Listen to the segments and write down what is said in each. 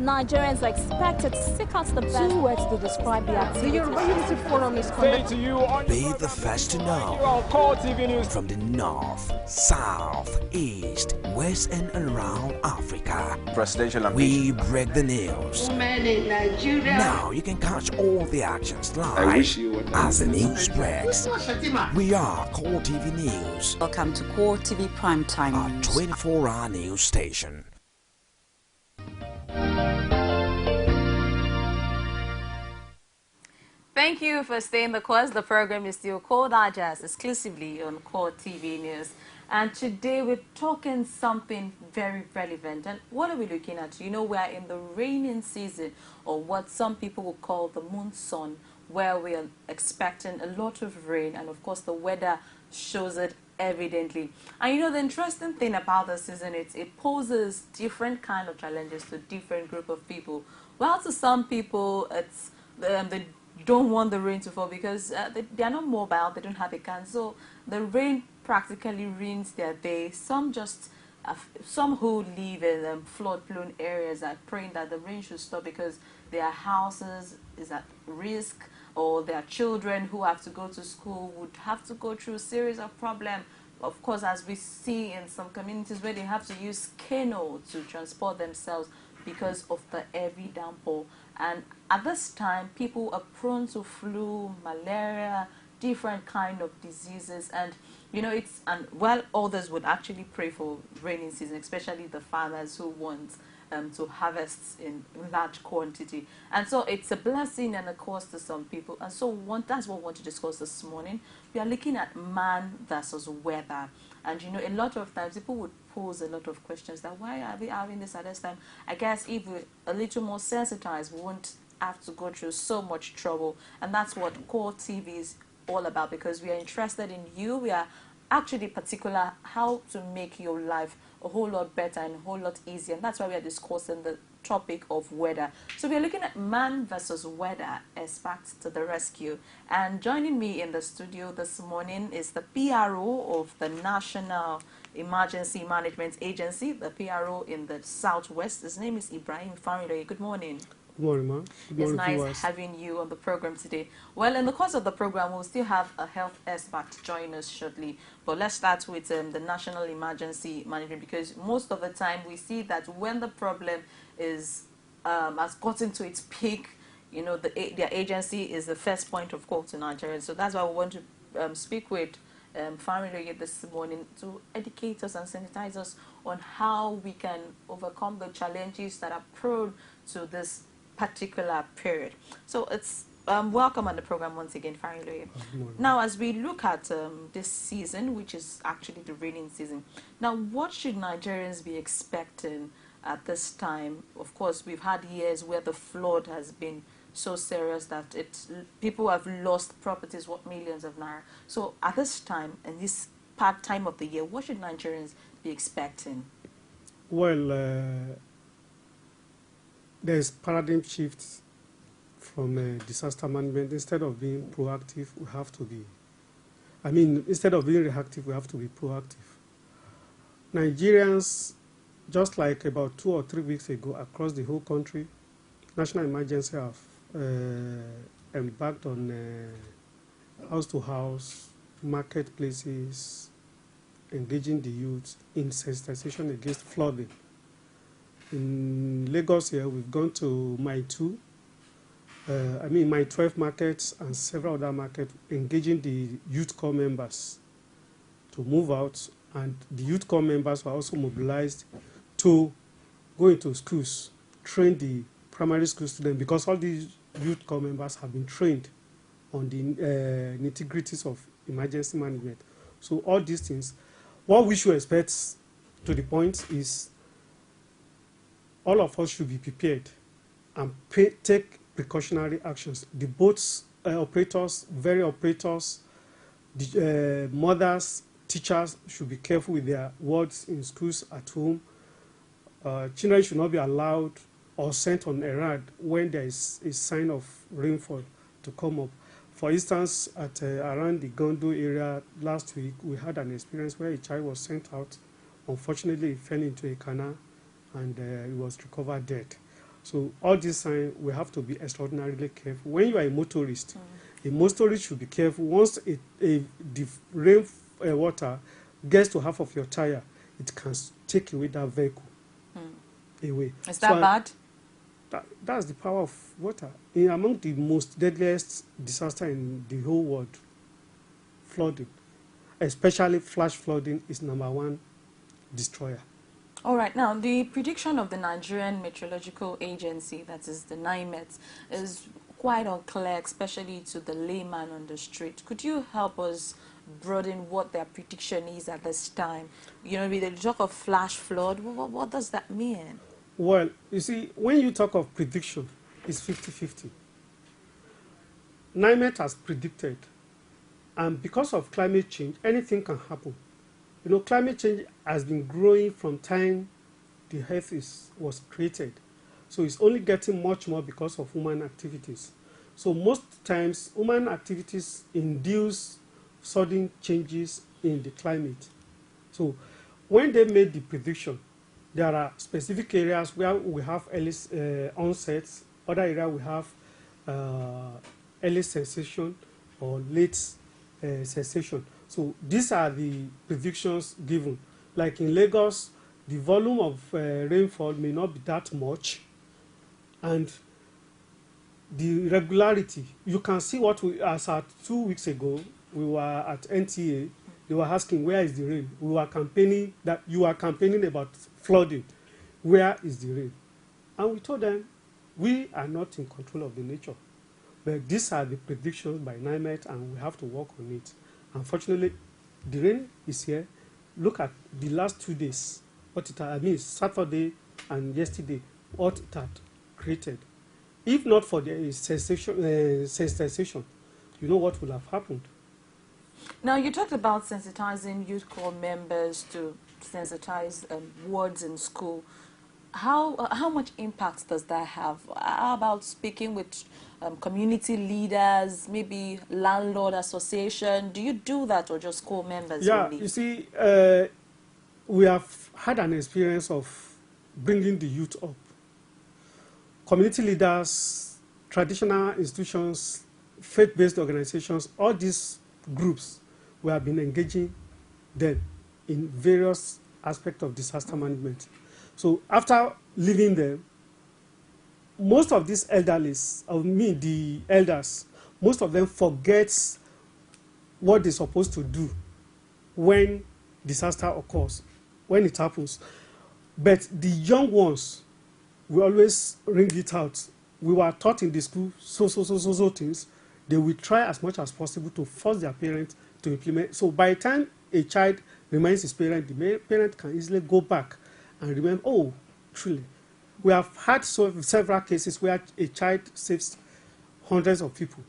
Nigerians are expected to seek out the best. 2 words to describe the activity. The Yoruba Unity Forum is conducted. Be the first to know. From the north, south, east, west and around Africa. We break the news. Women in Nigeria. Now you can catch all the actions live as the news breaks. We are Core TV News. Welcome to Core TV Primetime Our News. 24-hour news station. Thank you for staying the course. The program is still Core Digest exclusively on Core TV News. And today we're talking something very relevant. And what are we looking at? You know, we are in the raining season, or what some people will call the monsoon, where we are expecting a lot of rain. And of course, the weather shows it evidently. And you know, the interesting thing about this season is it poses different kind of challenges to different group of people. Well, to some people, it's they don't want the rain to fall because they are not mobile, they don't have a can, so the rain practically ruins their day. Some just some who live in flood-prone areas are praying that the rain should stop because their houses is at risk, or their children who have to go to school would have to go through a series of problems. Of course, as we see in some communities where they have to use canoe to transport themselves because of the heavy downpour. And at this time, people are prone to flu, malaria, different kind of diseases. And you know, while others would actually pray for rainy season, especially the farmers who want to harvest in large quantity. And so it's a blessing and a cost to some people. And so that's what we want to discuss this morning. We are looking at man versus weather. And you know, a lot of times people would pose a lot of questions that why are we having this at this time? I guess if we're a little more sensitized, we won't have to go through so much trouble. And that's what Core TV is all about, because we are interested in you. We are actually particular how to make your life a whole lot better and a whole lot easier. And that's why we are discussing the topic of weather. So we are looking at man versus weather, experts to the rescue. And joining me in the studio this morning is the PRO of the National Emergency Management Agency, the PRO in the Southwest. His name is Ibrahim Farinloye. Good morning. Good morning, ma'am. It's nice having you on the program today. Well, in the course of the program, we'll still have a health expert join us shortly. But let's start with the National Emergency Management, because most of the time we see that when the problem is has gotten to its peak, you know, their agency is the first point of call to Nigerians. So that's why we want to speak with Farinloye this morning to educate us and sensitize us on how we can overcome the challenges that are prone to this particular period. So it's welcome on the program once again, Farinloye. Now, as we look at this season, which is actually the raining season, now what should Nigerians be expecting at this time? Of course, we've had years where the flood has been so serious that people have lost properties worth millions of naira. So at this time, and this time of the year, what should Nigerians be expecting? Well, there's paradigm shifts from disaster management. Instead of being proactive, we have to be, instead of being reactive, we have to be proactive. Nigerians, just like about 2 or 3 weeks ago, across the whole country, national emergency have embarked on house-to-house, marketplaces, engaging the youth in sensitization against flooding. In Lagos here, we've gone to Mile 2, Mile 12 markets and several other markets, engaging the youth corps members to move out, and the youth corps members were also mobilized to go into schools, train the primary school students, because all these youth corps members have been trained on the nitty-gritties of emergency management. So all these things, what we should expect to the point is all of us should be prepared and take precautionary actions. The boats operators, ferry operators, the mothers, teachers should be careful with their words in schools, at home. Children should not be allowed or sent on errand when there is a sign of rainfall to come up. For instance, at around the Gondo area last week, we had an experience where a child was sent out. Unfortunately, he fell into a canal and he was recovered dead. So all these signs, we have to be extraordinarily careful. When you are a motorist should be careful. Once the rain water gets to half of your tire, it can take away that vehicle away. Is that bad? That's the power of water. Among the most deadliest disaster in the whole world, flooding, especially flash flooding, is #1 destroyer. All right, now the prediction of the Nigerian Meteorological Agency, that is the NIMET, is quite unclear, especially to the layman on the street. Could you help us broaden what their prediction is at this time? You know, with the talk of flash flood, what does that mean? Well, you see, when you talk of prediction, it's 50-50. NIMET has predicted, and because of climate change, anything can happen. You know, climate change has been growing from time the earth was created. So it's only getting much more because of human activities. So most times, human activities induce sudden changes in the climate. So when they made the prediction, there are specific areas where we have early onsets, other areas we have early cessation or late cessation. So these are the predictions given. Like in Lagos, the volume of rainfall may not be that much, and the regularity, you can see what we, as at 2 weeks ago, we were at NTA, they were asking, where is the rain? We were campaigning, that you are campaigning about flooding. Where is the rain? And we told them, we are not in control of the nature. But these are the predictions by NIMET, and we have to work on it. Unfortunately, the rain is here. Look at the last 2 days, what it had, I mean, Saturday and yesterday, what it had created. If not for the sensitization, you know what will have happened. Now, you talked about sensitizing youth corps members to sensitize words in school. How much impact does that have? How about speaking with community leaders, maybe landlord association? Do you do that, or just corps members? Yeah, only? You see, we have had an experience of bringing the youth up. Community leaders, traditional institutions, faith-based organizations, all these groups, we have been engaging them in various aspects of disaster management. So after leaving them, most of these elderlies, the elders, most of them forget what they're supposed to do when disaster occurs, when it happens. But the young ones, we always ring it out. We were taught in the school so things. They will try as much as possible to force their parents to implement. So by the time a child reminds his parent, the parent can easily go back and remember, oh, truly. We have had several cases where a child saves hundreds of people,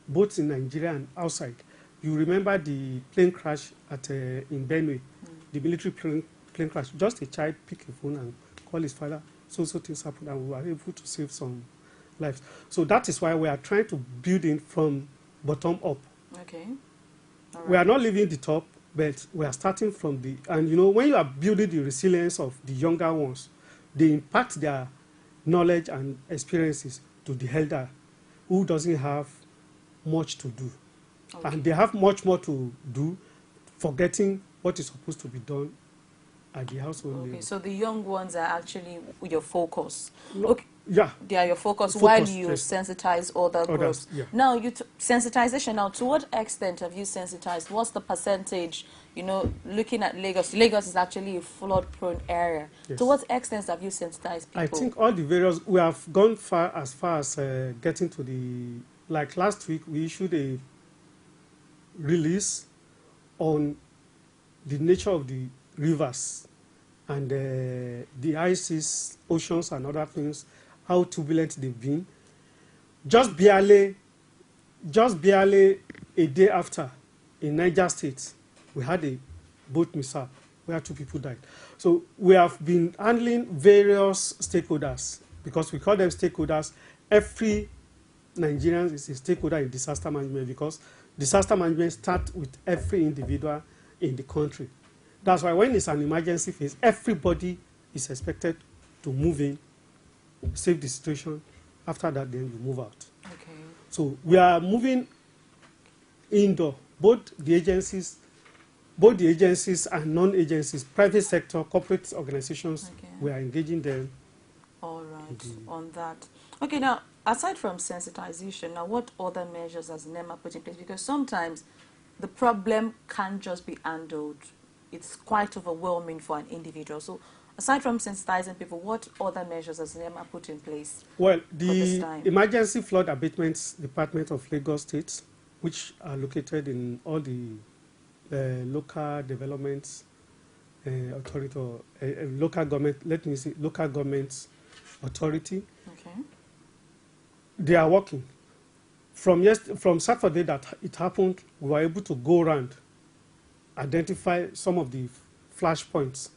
both in Nigeria and outside. You remember the plane crash in Benue, the military plane crash. Just a child picked a phone and called his father. So things happened, and we were able to save some lives. So that is why we are trying to build in from bottom up. Okay. All right. We are not leaving the top, but we are starting from the, and you know, when you are building the resilience of the younger ones, they impact their knowledge and experiences to the elder who doesn't have much to do. Okay. And they have much more to do, forgetting what is supposed to be done at the household level. So the young ones are actually your focus. No, okay. Yeah. They are your focus while you sensitize other groups. Yeah. Now, sensitization, now, to what extent have you sensitized? What's the percentage? You know, looking at Lagos, Lagos is actually a flood-prone area. Yes. To what extent have you sensitized people? I think all the various, we have gone as far as getting to the, like last week, we issued a release on the nature of the rivers and the ices, oceans and other things, how turbulent they've been. Just barely a day after, in Niger State, we had a boat mishap where 2 people died. So we have been handling various stakeholders, because we call them stakeholders. Every Nigerian is a stakeholder in disaster management, because disaster management starts with every individual in the country. That's why when it's an emergency phase, everybody is expected to move in save the situation. After that, then you move out. Okay. So we are moving indoor, both the agencies and non-agencies, private sector, corporate organizations, Okay. we are engaging them. All right, on that. Okay, now, aside from sensitization, now what other measures has NEMA put in place? Because sometimes the problem can't just be handled. It's quite overwhelming for an individual. So aside from sensitizing people, what other measures has NEMA put in place? Well, the Emergency Flood Abatement Department of Lagos State, which are located in all the local development authority or local government, let me say local government authority. Okay. They are working. From Saturday that it happened, we were able to go around, identify some of the flash points,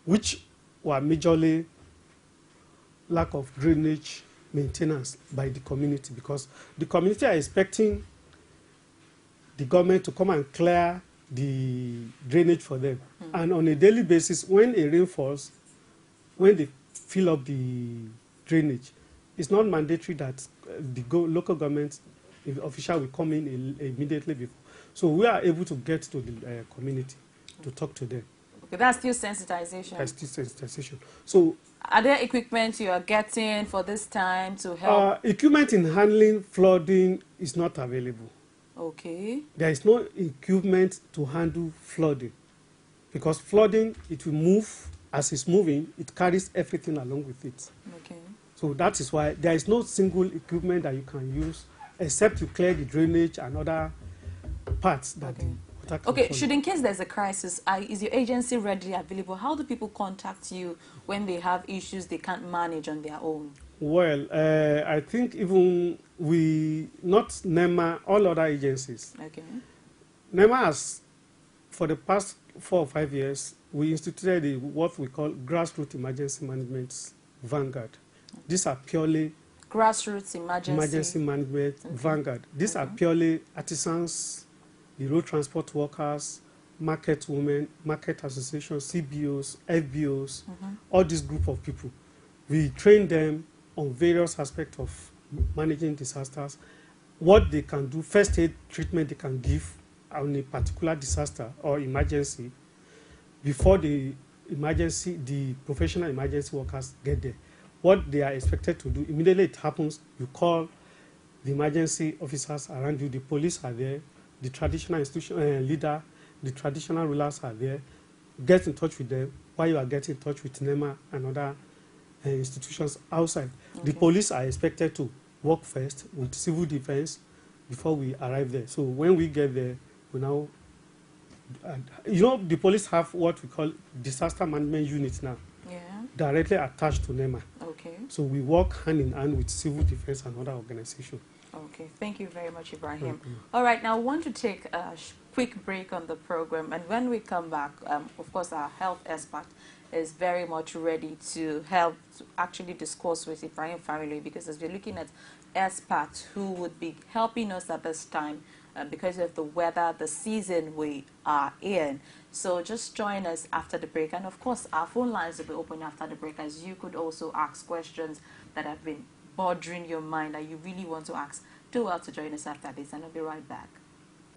which were majorly lack of drainage maintenance by the community, because the community are expecting the government to come and clear the drainage for them. And on a daily basis, when a rain falls, when they fill up the drainage, it's not mandatory that the local government official will come in immediately before. So we are able to get to the community to talk to them. Okay, that's still sensitization. That's still sensitization. So, are there equipment you are getting for this time to help? Equipment in handling flooding is not available. Okay. There is no equipment to handle flooding, because flooding, it will move. As it's moving, it carries everything along with it. Okay. So that is why there is no single equipment that you can use except to clear the drainage and other parts that the water can Okay, follow. should in case there's a crisis, is your agency readily available? How do people contact you when they have issues they can't manage on their own? Well, I think even not NEMA, all other agencies. Okay. NEMA has, for the past 4 or 5 years, we instituted what we call grassroots emergency management vanguard. These are purely grassroots emergency management vanguard. These are purely artisans, the road transport workers, market women, market associations, CBOs, FBOs, all this group of people. We train them on various aspects of managing disasters, what they can do, first aid treatment they can give on a particular disaster or emergency before the professional emergency workers get there. What they are expected to do, immediately it happens, you call the emergency officers around you, the police are there, the traditional institution leader, the traditional rulers are there, get in touch with them while you are getting in touch with NEMA and other institutions outside. Okay. The police are expected to work first with civil defense before we arrive there. So when we get there, we now, the police have what we call disaster management units now, directly attached to NEMA. Okay. So we work hand in hand with civil defense and other organizations. Okay, thank you very much, Ibrahim. All right, now I want to take a quick break on the program, and when we come back, of course, our health expert is very much ready to help to actually discuss with Ibrahim Farinloye, because as we're looking at experts who would be helping us at this time because of the weather, the season we are in. So just join us after the break, and of course our phone lines will be open after the break, as you could also ask questions that have been bothering your mind that you really want to ask. Do well to join us after this, and I'll be right back.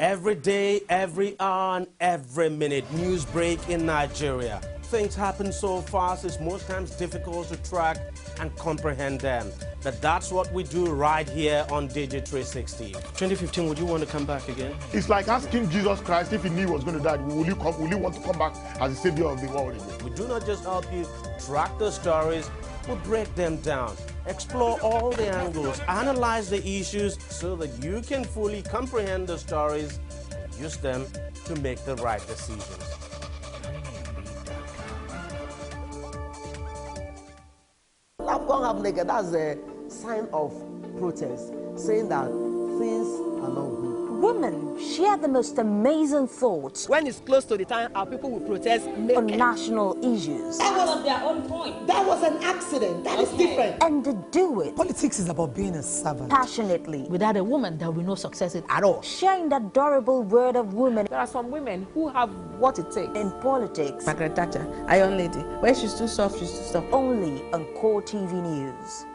Every day, every hour, and every minute, news break in Nigeria. Things happen so fast, it's most times difficult to track and comprehend them. But that's what we do right here on Digi360. 2015, would you want to come back again? It's like asking Jesus Christ, if he knew he was going to die, will you want to come back as the savior of the world again? We do not just help you track the stories, we break them down, explore all the angles, analyze the issues so that you can fully comprehend the stories and use them to make the right decisions. That's a sign of protest, saying that things are not good. Women share the most amazing thoughts When it's close to the time, our people will protest. on national issues. That was their own point. That was an accident. That is different. And they do it Politics is about being a servant. passionately. Without a woman, there will be no success at all. Sharing the adorable word of women There are some women who have what it takes. in politics. Margaret Thatcher, Iron Lady. When she's too soft, she's too soft. Only on Core TV News.